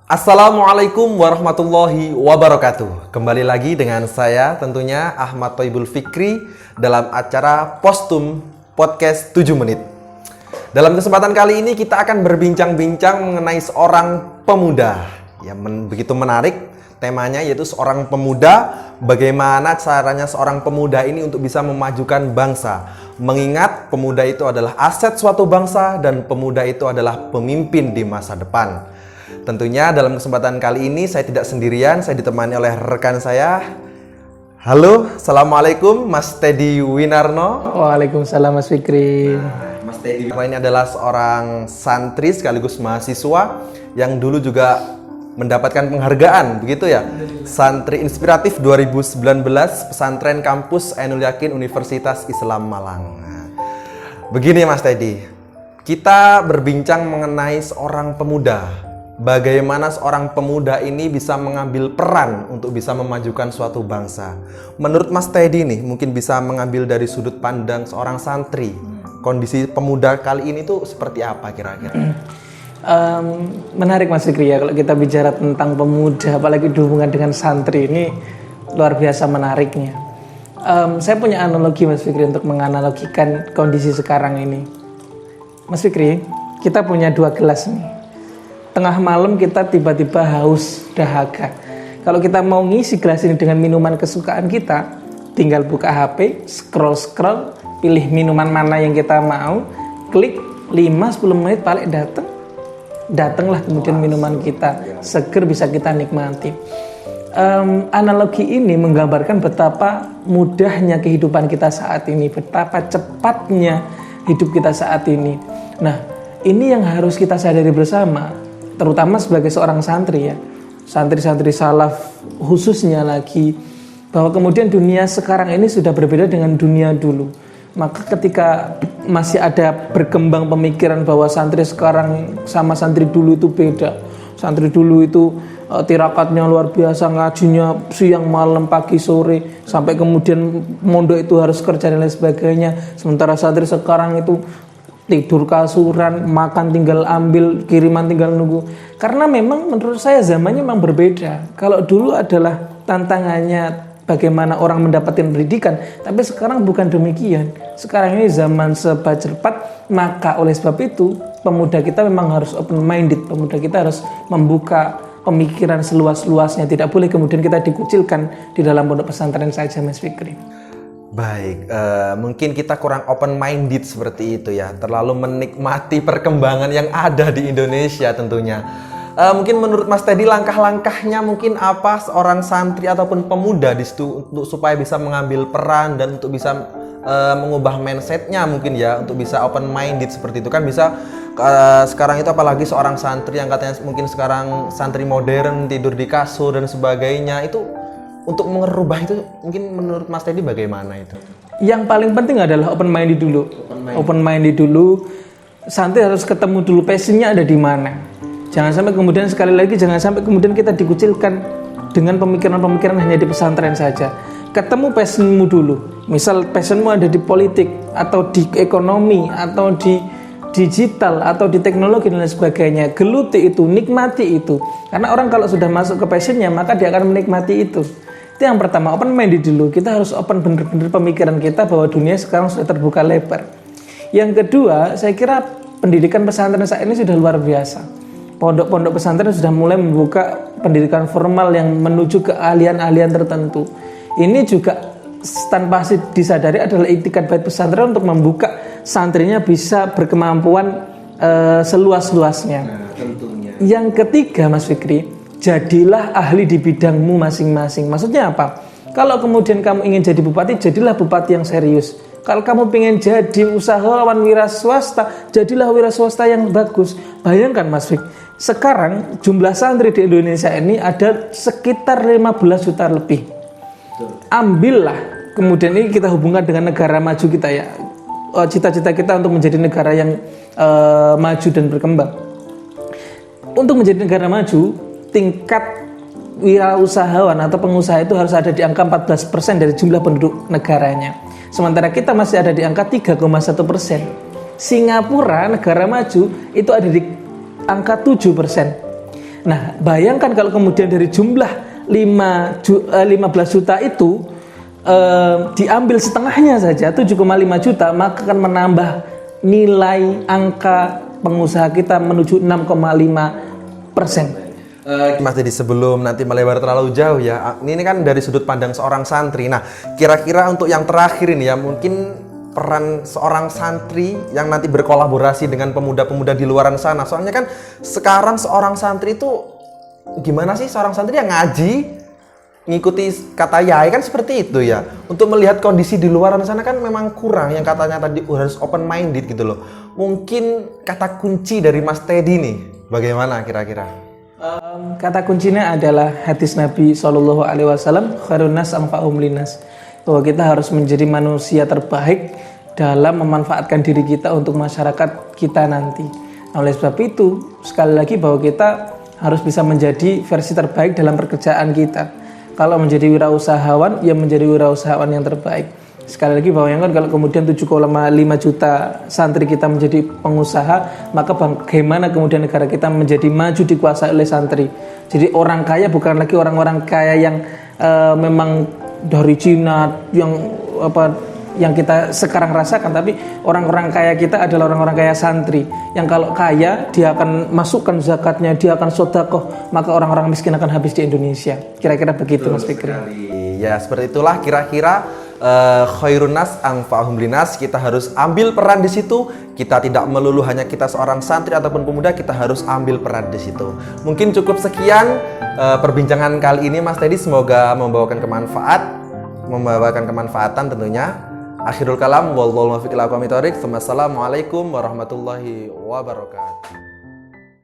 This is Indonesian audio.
Assalamualaikum warahmatullahi wabarakatuh. Kembali lagi dengan saya tentunya Ahmad Thoibul Fikri dalam acara Postum Podcast 7 Menit. Dalam kesempatan kali ini kita akan berbincang-bincang mengenai seorang pemuda yang begitu menarik. Temanya yaitu seorang pemuda, bagaimana caranya seorang pemuda ini untuk bisa memajukan bangsa. Mengingat pemuda itu adalah aset suatu bangsa dan pemuda itu adalah pemimpin di masa depan. Tentunya dalam kesempatan kali ini saya tidak sendirian, saya ditemani oleh rekan saya. Halo, Assalamualaikum Mas Teddy Winarno. Waalaikumsalam Mas Fikri. Mas Teddy Winarno ini adalah seorang santri sekaligus mahasiswa yang dulu juga mendapatkan penghargaan, begitu ya? Santri Inspiratif 2019 Pesantren Kampus Ainul Yakin Universitas Islam Malang. Begini Mas Teddy, kita berbincang mengenai seorang pemuda. Bagaimana seorang pemuda ini bisa mengambil peran untuk bisa memajukan suatu bangsa. Menurut Mas Teddy nih, mungkin bisa mengambil dari sudut pandang seorang santri. Kondisi pemuda kali ini tuh seperti apa kira-kira? Menarik Mas Fikri ya, kalau kita bicara tentang pemuda, apalagi dihubungkan dengan santri, ini luar biasa menariknya. Saya punya analogi Mas Fikri untuk menganalogikan kondisi sekarang ini. Mas Fikri, kita punya 2 gelas nih. Tengah malam kita tiba-tiba haus, dahaga. Kalau kita mau ngisi gelas ini dengan minuman kesukaan kita, tinggal buka HP, scroll, pilih minuman mana yang kita mau, klik 5-10 menit paling datanglah kemudian minuman kita, seger bisa kita nikmati. Analogi ini menggambarkan betapa mudahnya kehidupan kita saat ini, betapa cepatnya hidup kita saat ini. Nah, ini yang harus kita sadari bersama, terutama sebagai seorang santri ya, santri-santri salaf khususnya lagi, bahwa kemudian dunia sekarang ini sudah berbeda dengan dunia dulu. Maka ketika masih ada berkembang pemikiran bahwa santri sekarang sama santri dulu itu beda, santri dulu itu tirakatnya luar biasa, ngajinya siang malam pagi sore, sampai kemudian mondok itu harus kerja dan lain sebagainya, sementara santri sekarang itu tidur kasuran, makan tinggal ambil, kiriman tinggal nunggu. Karena memang menurut saya zamannya memang berbeda. Kalau dulu adalah tantangannya bagaimana orang mendapatkan pendidikan, tapi sekarang bukan demikian. Sekarang ini zaman serba cepat, maka oleh sebab itu pemuda kita memang harus open minded. Pemuda kita harus membuka pemikiran seluas-luasnya. Tidak boleh kemudian kita dikucilkan di dalam pondok pesantren saja Mas Fikri. Baik, mungkin kita kurang open minded seperti itu ya, terlalu menikmati perkembangan yang ada di Indonesia tentunya. Mungkin menurut Mas Teddy langkah-langkahnya mungkin apa seorang santri ataupun pemuda di situ untuk supaya bisa mengambil peran dan untuk bisa mengubah mindsetnya mungkin ya, untuk bisa open minded seperti itu kan bisa. Sekarang itu apalagi seorang santri yang katanya mungkin sekarang santri modern, tidur di kasur dan sebagainya, itu untuk merubah itu mungkin menurut Mas Teddy bagaimana itu? Yang paling penting adalah open minded dulu. Open minded dulu. Santri harus ketemu dulu passionnya ada di mana. Jangan sampai kemudian sekali lagi jangan sampai kemudian kita dikucilkan dengan pemikiran-pemikiran hanya di pesantren saja. Ketemu passionmu dulu. Misal passionmu ada di politik atau di ekonomi atau di digital atau di teknologi dan lain sebagainya. Geluti itu, nikmati itu. Karena orang kalau sudah masuk ke passionnya maka dia akan menikmati itu. Itu yang pertama, open minded dulu. Kita harus open bener-bener pemikiran kita bahwa dunia sekarang sudah terbuka lebar. Yang kedua, saya kira pendidikan pesantren saat ini sudah luar biasa. Pondok-pondok pesantren sudah mulai membuka pendidikan formal yang menuju ke ahlian-ahlian tertentu. Ini juga tanpa disadari adalah itikat baik pesantren untuk membuka santrinya bisa berkemampuan seluas-luasnya. Nah, tentunya. Yang ketiga Mas Fikri, jadilah ahli di bidangmu masing-masing. Maksudnya apa? Kalau kemudian kamu ingin jadi bupati, jadilah bupati yang serius. Kalau kamu ingin jadi usahawan wira swasta, jadilah wira swasta yang bagus. Bayangkan Mas Fik, sekarang jumlah santri di Indonesia ini ada sekitar 15 juta lebih. Ambillah, kemudian ini kita hubungkan dengan negara maju kita ya. Cita-cita kita untuk menjadi negara yang maju dan berkembang. Untuk menjadi negara maju, tingkat wirausahawan atau pengusaha itu harus ada di angka 14% dari jumlah penduduk negaranya. Sementara kita masih ada di angka 3,1%. Singapura, negara maju, itu ada di angka 7%. Nah, bayangkan kalau kemudian dari jumlah 15 juta itu diambil setengahnya saja 7,5 juta, maka akan menambah nilai angka pengusaha kita menuju 6,5%. Mas Dedi, sebelum nanti melebar terlalu jauh ya, ini kan dari sudut pandang seorang santri. Nah, kira-kira untuk yang terakhir ini ya, mungkin peran seorang santri yang nanti berkolaborasi dengan pemuda-pemuda di luaran sana. Soalnya kan sekarang seorang santri itu gimana sih, seorang santri yang ngaji, ngikuti kata yai kan seperti itu ya. Untuk melihat kondisi di luaran sana kan memang kurang, yang katanya tadi harus open minded gitu loh. Mungkin kata kunci dari Mas Teddy nih, bagaimana kira-kira? Kata kuncinya adalah hadis Nabi SAW, khairun nas anfa'uhum linnas, bahwa kita harus menjadi manusia terbaik dalam memanfaatkan diri kita untuk masyarakat kita nanti. Nah, oleh sebab itu, sekali lagi bahwa kita harus bisa menjadi versi terbaik dalam pekerjaan kita. Kalau menjadi wirausahawan, ya menjadi wirausahawan yang terbaik. Sekali lagi bahwa yang kan kalau kemudian 7,5 juta santri kita menjadi pengusaha, maka bagaimana kemudian negara kita menjadi maju dikuasai oleh santri. Jadi orang kaya bukan lagi orang-orang kaya yang memang dari Cina yang kita sekarang rasakan, tapi orang-orang kaya kita adalah orang-orang kaya santri yang kalau kaya dia akan masukkan zakatnya, dia akan sedekah, maka orang-orang miskin akan habis di Indonesia. Kira-kira begitu, Mas Fikri. Ya, seperti itulah kira-kira khairun nas anfa'uhum linnas. Kita harus ambil peran di situ. Kita tidak melulu hanya kita seorang santri ataupun pemuda, kita harus ambil peran di situ. Mungkin cukup sekian perbincangan kali ini, Mas Teddy. Semoga membawakan kemanfaatan tentunya. Akhirul kalam, wallahu muwaffiq ila aqwamit thoriq. Wassalamualaikum warahmatullahi wabarakatuh.